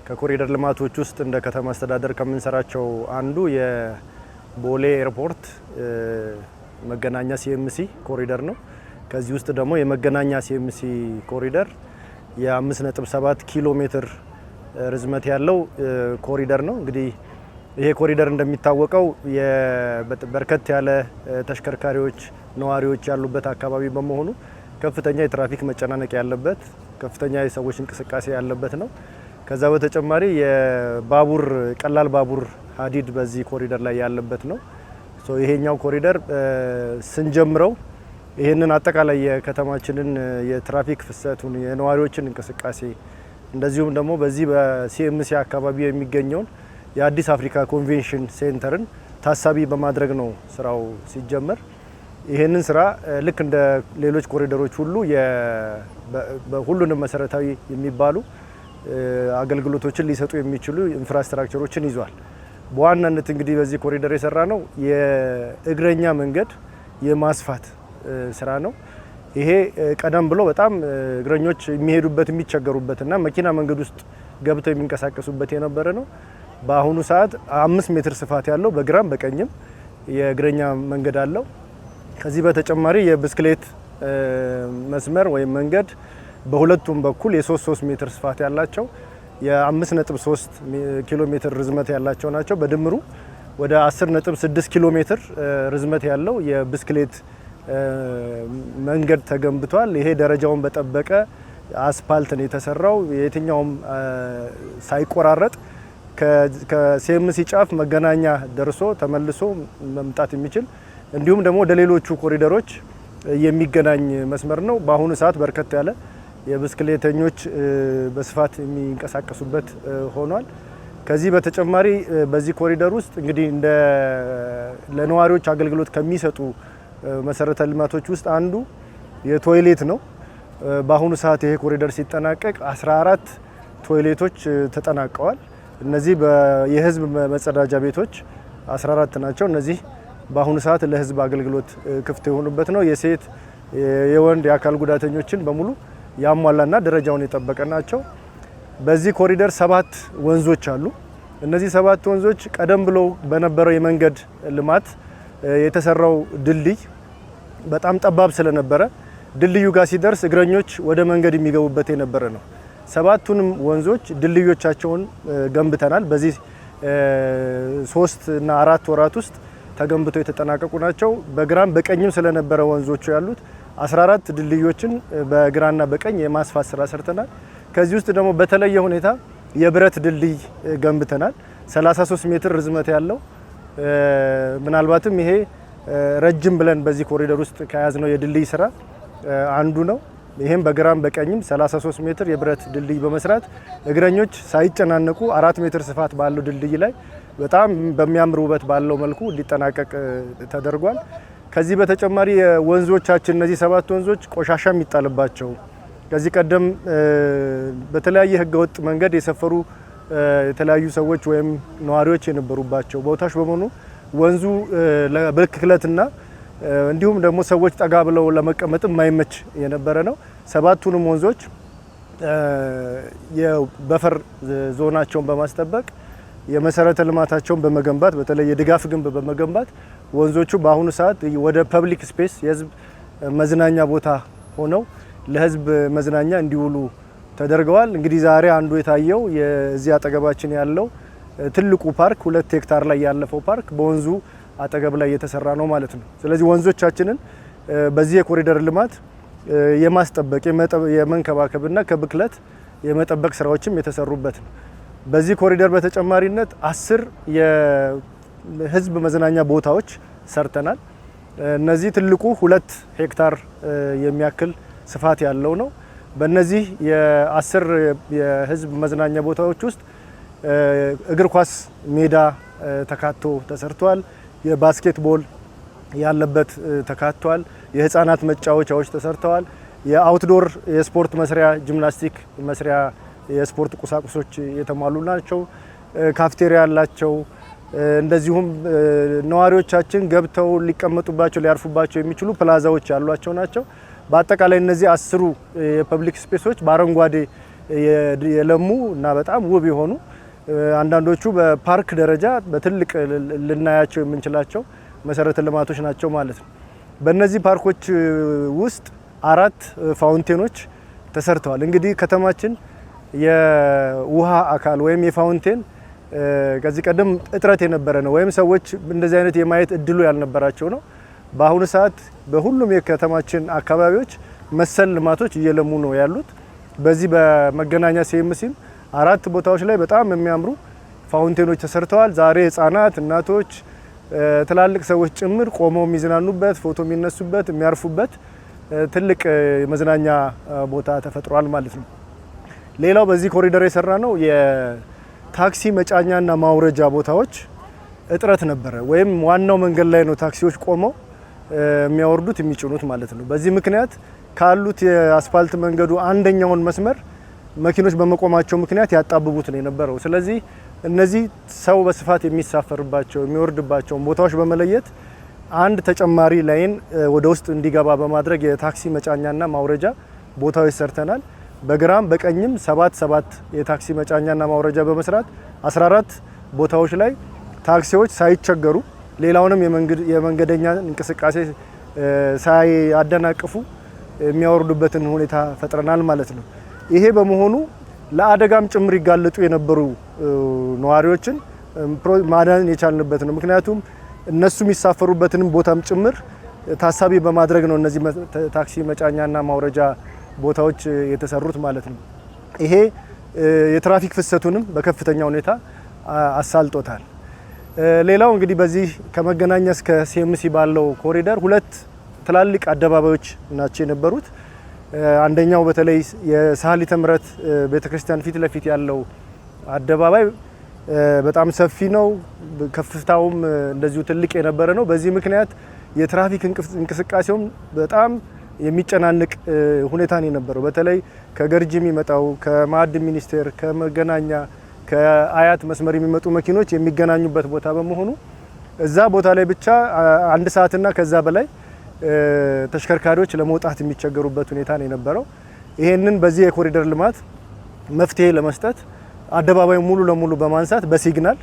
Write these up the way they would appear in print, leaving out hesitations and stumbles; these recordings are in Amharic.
ከኮሪደር ልማቶች ውስጥ እንደ ከተማ አስተዳደር ከምንሰራቸው አንዱ የቦሌ ኤርፖርት መገናኛ ሲኤምሲ ኮሪደር ነው። ከዚህ ውስጥ ደግሞ የመገናኛ ሲኤምሲ ኮሪደር የ5.7 ኪሎ ሜትር ርዝመት ያለው ኮሪደር ነው። እንግዲህ ይሄ ኮሪደር እንደሚታወቀው በርከት ያለ ተሽከርካሪዎች፣ ነዋሪዎች ያሉበት አካባቢ በመሆኑ ከፍተኛ የትራፊክ መጨናነቅ ያለበት፣ ከፍተኛ የሰዎች እንቅስቃሴ ያለበት ነው። ከዛ በተጨማሪ የባቡር ቀላል ባቡር ሀዲድ በዚህ ኮሪደር ላይ ያለበት ነው። ይሄኛው ኮሪደር ስንጀምረው ይህንን አጠቃላይ የከተማችንን የትራፊክ ፍሰቱን፣ የነዋሪዎችን እንቅስቃሴ እንደዚሁም ደግሞ በዚህ በሲኤምሲ አካባቢ የሚገኘውን የአዲስ አፍሪካ ኮንቬንሽን ሴንተርን ታሳቢ በማድረግ ነው ስራው ሲጀመር። ይህንን ስራ ልክ እንደ ሌሎች ኮሪደሮች ሁሉ በሁሉንም መሰረታዊ የሚባሉ አገልግሎቶችን ሊሰጡ የሚችሉ ኢንፍራስትራክቸሮችን ይዟል። በዋናነት እንግዲህ በዚህ ኮሪደር የሰራ ነው የእግረኛ መንገድ የማስፋት ስራ ነው። ይሄ ቀደም ብሎ በጣም እግረኞች የሚሄዱበት የሚቸገሩበትና መኪና መንገድ ውስጥ ገብተው የሚንቀሳቀሱበት የነበረ ነው። በአሁኑ ሰዓት 5 ሜትር ስፋት ያለው በግራም በቀኝም የእግረኛ መንገድ አለው። ከዚህ በተጨማሪ የብስክሌት መስመር ወይም መንገድ በሁለቱም በኩል የ3 ሜትር ስፋት ያላቸው የ5.3 ኪሎ ሜትር ርዝመት ያላቸው ናቸው። በድምሩ ወደ 10.6 ኪሎ ሜትር ርዝመት ያለው የብስክሌት መንገድ ተገንብቷል። ይሄ ደረጃውን በጠበቀ አስፓልት ነው የተሰራው። የትኛውም ሳይቆራረጥ ከሲኤምሲ ጫፍ መገናኛ ደርሶ ተመልሶ መምጣት የሚችል እንዲሁም ደግሞ ወደ ሌሎቹ ኮሪደሮች የሚገናኝ መስመር ነው። በአሁኑ ሰዓት በርከት ያለ የብስክሌተኞች በስፋት የሚንቀሳቀሱበት ሆኗል። ከዚህ በተጨማሪ በዚህ ኮሪደር ውስጥ እንግዲህ ለነዋሪዎች አገልግሎት ከሚሰጡ መሰረተ ልማቶች ውስጥ አንዱ የቶይሌት ነው። በአሁኑ ሰዓት ይሄ ኮሪደር ሲጠናቀቅ 14 ቶይሌቶች ተጠናቀዋል። እነዚህ የህዝብ መጸዳጃ ቤቶች 14 ናቸው። እነዚህ በአሁኑ ሰዓት ለህዝብ አገልግሎት ክፍት የሆኑበት ነው። የሴት የወንድ የአካል ጉዳተኞችን በሙሉ ያሟላና ደረጃውን የጠበቀ ናቸው። በዚህ ኮሪደር 7 ወንዞች አሉ። እነዚህ 7 ወንዞች ቀደም ብሎ በነበረው የመንገድ ልማት የተሰራው ድልድይ በጣም ጠባብ ስለነበረ ድልድዩ ጋር ሲደርስ እግረኞች ወደ መንገድ የሚገቡበት የነበረ ነው። 7ቱንም ወንዞች ድልድዮቻቸውን ገንብተናል። በዚህ 3 እና 4 ወራት ውስጥ ተገንብተው የተጠናቀቁ ናቸው። በግራም በቀኝም ስለነበረ ወንዞቹ ያሉት 14 ድልድዮችን በግራና በቀኝ የማስፋት ስራ ሰርተናል። ከዚህ ውስጥ ደግሞ በተለየ ሁኔታ የብረት ድልድይ ገንብተናል። 33 ሜትር ርዝመት ያለው ምናልባትም ይሄ ረጅም ብለን በዚህ ኮሪደር ውስጥ ከያዝነው የድልድይ ስራ አንዱ ነው። ይሄም በግራም በቀኝም 33 ሜትር የብረት ድልድይ በመስራት እግረኞች ሳይጨናነቁ 4 ሜትር ስፋት ባለው ድልድይ ላይ በጣም በሚያምር ውበት ባለው መልኩ እንዲጠናቀቅ ተደርጓል። ከዚህ በተጨማሪ ወንዞቻችን እነዚህ 7 ወንዞች ቆሻሻ የሚጣልባቸው ከዚህ ቀደም በተለያየ ህገወጥ መንገድ የሰፈሩ የተለያዩ ሰዎች ወይም ነዋሪዎች የነበሩባቸው ቦታዎች በመሆኑ ወንዙ ለብክለትና እንዲሁም ደግሞ ሰዎች ጠጋ ብለው ለመቀመጥ የማይመች የነበረ ነው። 7ቱንም ወንዞች የበፈር ዞናቸውን በማስጠበቅ የመሰረተ ልማታቸውን በመገንባት በተለይ የድጋፍ ግንብ በመገንባት ወንዞቹ በአሁኑ ሰዓት ወደ ፐብሊክ ስፔስ የህዝብ መዝናኛ ቦታ ሆነው ለህዝብ መዝናኛ እንዲውሉ ተደርገዋል። እንግዲህ ዛሬ አንዱ የታየው የዚህ አጠገባችን ያለው ትልቁ ፓርክ 2 ሄክታር ላይ ያለፈው ፓርክ በወንዙ አጠገብ ላይ የተሰራ ነው ማለት ነው። ስለዚህ ወንዞቻችንን በዚህ የኮሪደር ልማት የማስጠበቅ የመንከባከብና ከብክለት የመጠበቅ ስራዎችም የተሰሩበት ነው። በዚህ ኮሪደር በተጨማሪነት 10 የህዝብ መዝናኛ ቦታዎች ሰርተናል። እነዚህ ትልቁ 2 ሄክታር የሚያክል ስፋት ያለው ነው። በእነዚህ የ10 የህዝብ መዝናኛ ቦታዎች ውስጥ እግር ኳስ ሜዳ ተካቶ ተሰርቷል። የባስኬትቦል ያለበት ተካቷል። የህፃናት መጫወቻዎች ተሰርተዋል። የአውትዶር የስፖርት መስሪያ፣ ጂምናስቲክ መስሪያ የስፖርት ቁሳቁሶች የተሟሉ ናቸው። ካፍቴሪያ ያላቸው እንደዚሁም ነዋሪዎቻችን ገብተው ሊቀመጡባቸው ሊያርፉባቸው የሚችሉ ፕላዛዎች ያሏቸው ናቸው። በአጠቃላይ እነዚህ 10 የፐብሊክ ስፔሶች በአረንጓዴ የለሙ እና በጣም ውብ የሆኑ አንዳንዶቹ በፓርክ ደረጃ በትልቅ ልናያቸው የምንችላቸው መሰረተ ልማቶች ናቸው ማለት ነው። በእነዚህ ፓርኮች ውስጥ 4 ፋውንቴኖች ተሰርተዋል። እንግዲህ ከተማችን የውሃ አካል ወይም የፋውንቴን ከዚህ ቀደም እጥረት የነበረ ነው፣ ወይም ሰዎች እንደዚህ አይነት የማየት እድሉ ያልነበራቸው ነው። በአሁኑ ሰዓት በሁሉም የከተማችን አካባቢዎች መሰል ልማቶች እየለሙ ነው ያሉት። በዚህ በመገናኛ ሲኤምሲም 4 ቦታዎች ላይ በጣም የሚያምሩ ፋውንቴኖች ተሰርተዋል። ዛሬ ህጻናት፣ እናቶች፣ ትላልቅ ሰዎች ጭምር ቆመው የሚዝናኑበት፣ ፎቶ የሚነሱበት፣ የሚያርፉበት ትልቅ የመዝናኛ ቦታ ተፈጥሯል ማለት ነው። ሌላው በዚህ ኮሪደር የሰራ ነው የታክሲ መጫኛና ማውረጃ ቦታዎች እጥረት ነበረ፣ ወይም ዋናው መንገድ ላይ ነው ታክሲዎች ቆመው የሚያወርዱት የሚጭኑት ማለት ነው። በዚህ ምክንያት ካሉት የአስፋልት መንገዱ አንደኛውን መስመር መኪኖች በመቆማቸው ምክንያት ያጣብቡት ነው የነበረው። ስለዚህ እነዚህ ሰው በስፋት የሚሳፈርባቸው የሚወርድባቸውን ቦታዎች በመለየት አንድ ተጨማሪ ላይን ወደ ውስጥ እንዲገባ በማድረግ የታክሲ መጫኛና ማውረጃ ቦታዎች ሰርተናል። በግራም በቀኝም 7 የታክሲ መጫኛና ማውረጃ በመስራት 14 ቦታዎች ላይ ታክሲዎች ሳይቸገሩ ሌላውንም የመንገደኛ እንቅስቃሴ ሳያደናቅፉ የሚያወርዱበትን ሁኔታ ፈጥረናል ማለት ነው። ይሄ በመሆኑ ለአደጋም ጭምር ይጋለጡ የነበሩ ነዋሪዎችን ማዳን የቻልንበት ነው። ምክንያቱም እነሱ የሚሳፈሩበትንም ቦታም ጭምር ታሳቢ በማድረግ ነው እነዚህ ታክሲ መጫኛና ማውረጃ ቦታዎች የተሰሩት ማለት ነው። ይሄ የትራፊክ ፍሰቱንም በከፍተኛ ሁኔታ አሳልጦታል። ሌላው እንግዲህ በዚህ ከመገናኛ እስከ ሲኤምሲ ባለው ኮሪደር 2 ትላልቅ አደባባዮች ናቸው የነበሩት። አንደኛው በተለይ የሳህሊተ ምሕረት ቤተክርስቲያን ፊት ለፊት ያለው አደባባይ በጣም ሰፊ ነው። ከፍታውም እንደዚሁ ትልቅ የነበረ ነው። በዚህ ምክንያት የትራፊክ እንቅስቃሴውም በጣም የሚጨናነቅ ሁኔታ ነው የነበረው። በተለይ ከገርጂ የሚመጣው ከማዕድን ሚኒስቴር፣ ከመገናኛ፣ ከአያት መስመር የሚመጡ መኪኖች የሚገናኙበት ቦታ በመሆኑ እዛ ቦታ ላይ ብቻ 1 ሰዓትና ከዛ በላይ ተሽከርካሪዎች ለመውጣት የሚቸገሩበት ሁኔታ ነው የነበረው። ይሄንን በዚህ የኮሪደር ልማት መፍትሄ ለመስጠት አደባባዩ ሙሉ ለሙሉ በማንሳት በሲግናል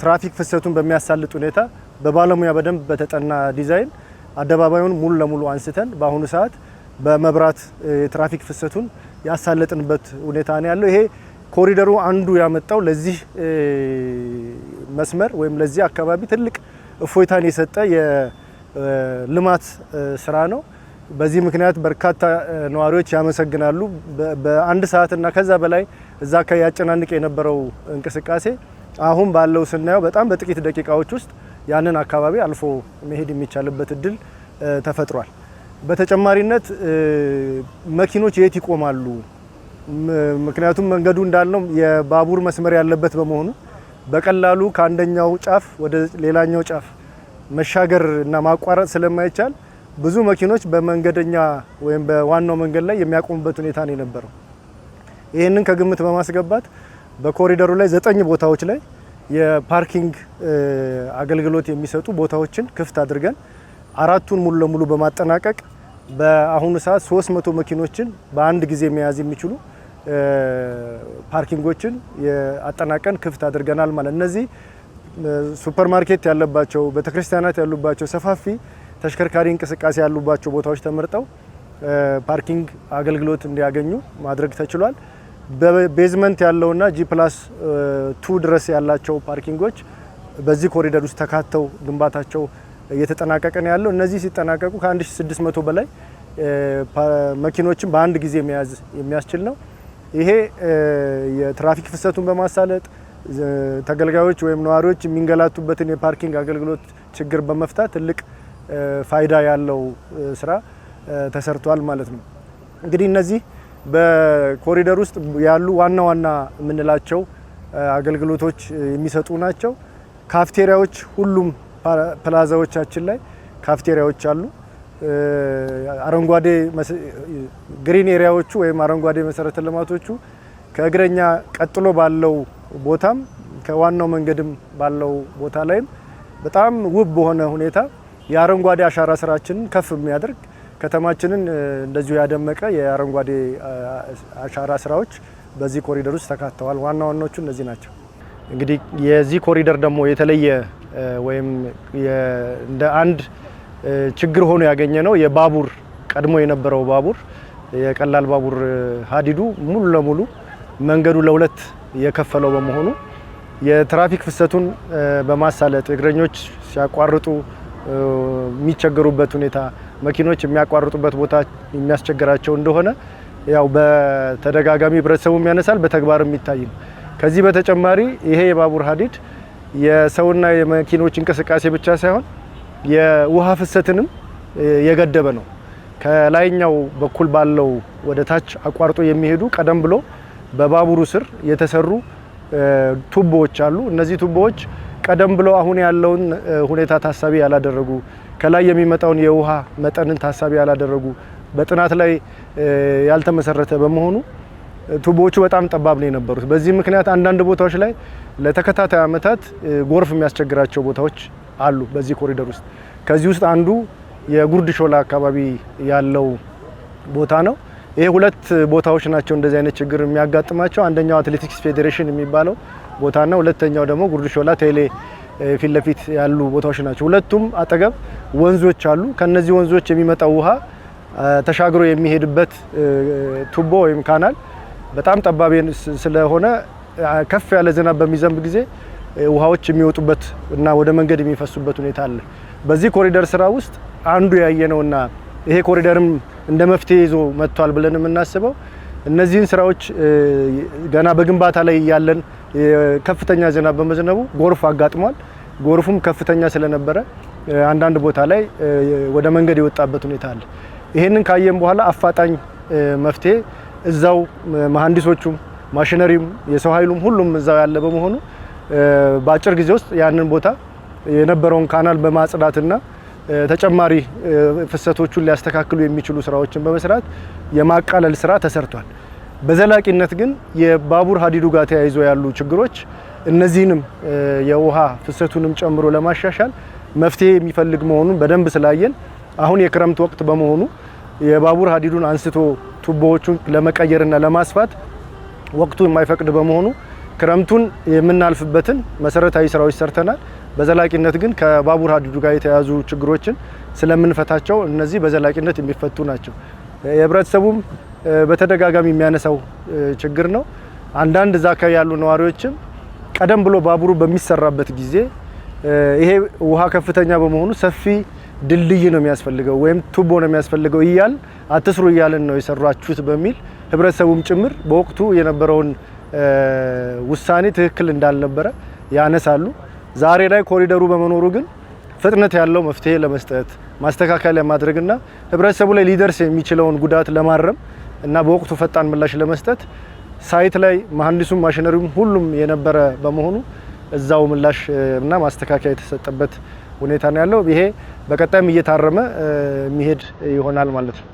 ትራፊክ ፍሰቱን በሚያሳልጥ ሁኔታ በባለሙያ በደንብ በተጠና ዲዛይን አደባባዩን ሙሉ ለሙሉ አንስተን በአሁኑ ሰዓት በመብራት የትራፊክ ፍሰቱን ያሳለጥንበት ሁኔታ ነው ያለው። ይሄ ኮሪደሩ አንዱ ያመጣው ለዚህ መስመር ወይም ለዚህ አካባቢ ትልቅ እፎይታን የሰጠ የልማት ስራ ነው። በዚህ ምክንያት በርካታ ነዋሪዎች ያመሰግናሉ። በ1 ሰዓትና ከዛ በላይ እዛ አካባቢ ያጨናንቅ የነበረው እንቅስቃሴ አሁን ባለው ስናየው በጣም በጥቂት ደቂቃዎች ውስጥ ያንን አካባቢ አልፎ መሄድ የሚቻልበት እድል ተፈጥሯል። በተጨማሪነት መኪኖች የት ይቆማሉ? ምክንያቱም መንገዱ እንዳልነው የባቡር መስመር ያለበት በመሆኑ በቀላሉ ከአንደኛው ጫፍ ወደ ሌላኛው ጫፍ መሻገር እና ማቋረጥ ስለማይቻል ብዙ መኪኖች በመንገደኛ ወይም በዋናው መንገድ ላይ የሚያቆሙበት ሁኔታ ነው የነበረው። ይህንን ከግምት በማስገባት በኮሪደሩ ላይ 9 ቦታዎች ላይ የፓርኪንግ አገልግሎት የሚሰጡ ቦታዎችን ክፍት አድርገን 4ቱን ሙሉ ለሙሉ በማጠናቀቅ በአሁኑ ሰዓት 300 መኪኖችን በአንድ ጊዜ መያዝ የሚችሉ ፓርኪንጎችን አጠናቀን ክፍት አድርገናል ማለት። እነዚህ ሱፐርማርኬት ያለባቸው፣ ቤተክርስቲያናት ያሉባቸው፣ ሰፋፊ ተሽከርካሪ እንቅስቃሴ ያሉባቸው ቦታዎች ተመርጠው ፓርኪንግ አገልግሎት እንዲያገኙ ማድረግ ተችሏል። በቤዝመንት ያለውና G+2 ድረስ ያላቸው ፓርኪንጎች በዚህ ኮሪደር ውስጥ ተካተው ግንባታቸው እየተጠናቀቀ ነው ያለው። እነዚህ ሲጠናቀቁ ከ1600 በላይ መኪኖችን በአንድ ጊዜ መያዝ የሚያስችል ነው። ይሄ የትራፊክ ፍሰቱን በማሳለጥ ተገልጋዮች ወይም ነዋሪዎች የሚንገላቱበትን የፓርኪንግ አገልግሎት ችግር በመፍታት ትልቅ ፋይዳ ያለው ስራ ተሰርቷል ማለት ነው። እንግዲህ እነዚህ በኮሪደር ውስጥ ያሉ ዋና ዋና የምንላቸው አገልግሎቶች የሚሰጡ ናቸው። ካፍቴሪያዎች፣ ሁሉም ፕላዛዎቻችን ላይ ካፍቴሪያዎች አሉ። አረንጓዴ ግሪን ኤሪያዎቹ ወይም አረንጓዴ መሰረተ ልማቶቹ ከእግረኛ ቀጥሎ ባለው ቦታም ከዋናው መንገድም ባለው ቦታ ላይም በጣም ውብ በሆነ ሁኔታ የአረንጓዴ አሻራ ስራችንን ከፍ የሚያደርግ ከተማችንን እንደዚሁ ያደመቀ የአረንጓዴ አሻራ ስራዎች በዚህ ኮሪደር ውስጥ ተካተዋል። ዋና ዋናዎቹ እነዚህ ናቸው። እንግዲህ የዚህ ኮሪደር ደግሞ የተለየ ወይም እንደ አንድ ችግር ሆኖ ያገኘ ነው የባቡር ቀድሞ የነበረው ባቡር የቀላል ባቡር ሀዲዱ ሙሉ ለሙሉ መንገዱ ለሁለት የከፈለው በመሆኑ የትራፊክ ፍሰቱን በማሳለጥ እግረኞች ሲያቋርጡ የሚቸገሩበት ሁኔታ መኪኖች የሚያቋርጡበት ቦታ የሚያስቸግራቸው እንደሆነ ያው በተደጋጋሚ ህብረተሰቡም ያነሳል፣ በተግባርም የሚታይ ነው። ከዚህ በተጨማሪ ይሄ የባቡር ሀዲድ የሰውና የመኪኖች እንቅስቃሴ ብቻ ሳይሆን የውሃ ፍሰትንም የገደበ ነው። ከላይኛው በኩል ባለው ወደ ታች አቋርጦ የሚሄዱ ቀደም ብሎ በባቡሩ ስር የተሰሩ ቱቦዎች አሉ። እነዚህ ቱቦዎች ቀደም ብሎ አሁን ያለውን ሁኔታ ታሳቢ ያላደረጉ፣ ከላይ የሚመጣውን የውሃ መጠንን ታሳቢ ያላደረጉ፣ በጥናት ላይ ያልተመሰረተ በመሆኑ ቱቦዎቹ በጣም ጠባብ ነው የነበሩት። በዚህ ምክንያት አንዳንድ ቦታዎች ላይ ለተከታታይ ዓመታት ጎርፍ የሚያስቸግራቸው ቦታዎች አሉ በዚህ ኮሪደር ውስጥ። ከዚህ ውስጥ አንዱ የጉርድ ሾላ አካባቢ ያለው ቦታ ነው። ይሄ ሁለት ቦታዎች ናቸው እንደዚህ አይነት ችግር የሚያጋጥማቸው። አንደኛው አትሌቲክስ ፌዴሬሽን የሚባለው ቦታና ሁለተኛው ደግሞ ጉርድ ሾላ ቴሌ ፊት ለፊት ያሉ ቦታዎች ናቸው። ሁለቱም አጠገብ ወንዞች አሉ። ከነዚህ ወንዞች የሚመጣው ውሃ ተሻግሮ የሚሄድበት ቱቦ ወይም ካናል በጣም ጠባብ ስለሆነ ከፍ ያለ ዝናብ በሚዘንብ ጊዜ ውሃዎች የሚወጡበት እና ወደ መንገድ የሚፈሱበት ሁኔታ አለ። በዚህ ኮሪደር ስራ ውስጥ አንዱ ያየነውና ይሄ ኮሪደርም እንደ መፍትሄ ይዞ መጥቷል ብለን የምናስበው እነዚህን ስራዎች ገና በግንባታ ላይ ያለን ከፍተኛ ዝናብ በመዝነቡ ጎርፍ አጋጥሟል። ጎርፉም ከፍተኛ ስለነበረ አንዳንድ ቦታ ላይ ወደ መንገድ የወጣበት ሁኔታ አለ። ይሄንን ካየን በኋላ አፋጣኝ መፍትሄ እዛው መሐንዲሶቹም ማሽነሪም የሰው ኃይሉም ሁሉም እዛው ያለ በመሆኑ በአጭር ጊዜ ውስጥ ያንን ቦታ የነበረውን ካናል በማጽዳትና ተጨማሪ ፍሰቶቹን ሊያስተካክሉ የሚችሉ ስራዎችን በመስራት የማቃለል ስራ ተሰርቷል። በዘላቂነት ግን የባቡር ሀዲዱ ጋር ተያይዞ ያሉ ችግሮች እነዚህንም የውሃ ፍሰቱንም ጨምሮ ለማሻሻል መፍትሄ የሚፈልግ መሆኑን በደንብ ስላየን አሁን የክረምት ወቅት በመሆኑ የባቡር ሀዲዱን አንስቶ ቱቦዎቹን ለመቀየርና ለማስፋት ወቅቱ የማይፈቅድ በመሆኑ ክረምቱን የምናልፍበትን መሰረታዊ ስራዎች ሰርተናል። በዘላቂነት ግን ከባቡር ሀዲዱ ጋር የተያዙ ችግሮችን ስለምንፈታቸው እነዚህ በዘላቂነት የሚፈቱ ናቸው። የህብረተሰቡም በተደጋጋሚ የሚያነሳው ችግር ነው። አንዳንድ እዛ አካባቢ ያሉ ነዋሪዎችም ቀደም ብሎ ባቡሩ በሚሰራበት ጊዜ ይሄ ውሃ ከፍተኛ በመሆኑ ሰፊ ድልድይ ነው የሚያስፈልገው ወይም ቱቦ ነው የሚያስፈልገው እያል አትስሩ እያልን ነው የሰራችሁት በሚል ህብረተሰቡም ጭምር በወቅቱ የነበረውን ውሳኔ ትክክል እንዳልነበረ ያነሳሉ። ዛሬ ላይ ኮሪደሩ በመኖሩ ግን ፍጥነት ያለው መፍትሄ ለመስጠት ማስተካከያ ለማድረግና ህብረተሰቡ ላይ ሊደርስ የሚችለውን ጉዳት ለማረም እና በወቅቱ ፈጣን ምላሽ ለመስጠት ሳይት ላይ መሐንዲሱም ማሽነሪውም ሁሉም የነበረ በመሆኑ እዛው ምላሽ እና ማስተካከያ የተሰጠበት ሁኔታ ነው ያለው። ይሄ በቀጣይም እየታረመ የሚሄድ ይሆናል ማለት ነው።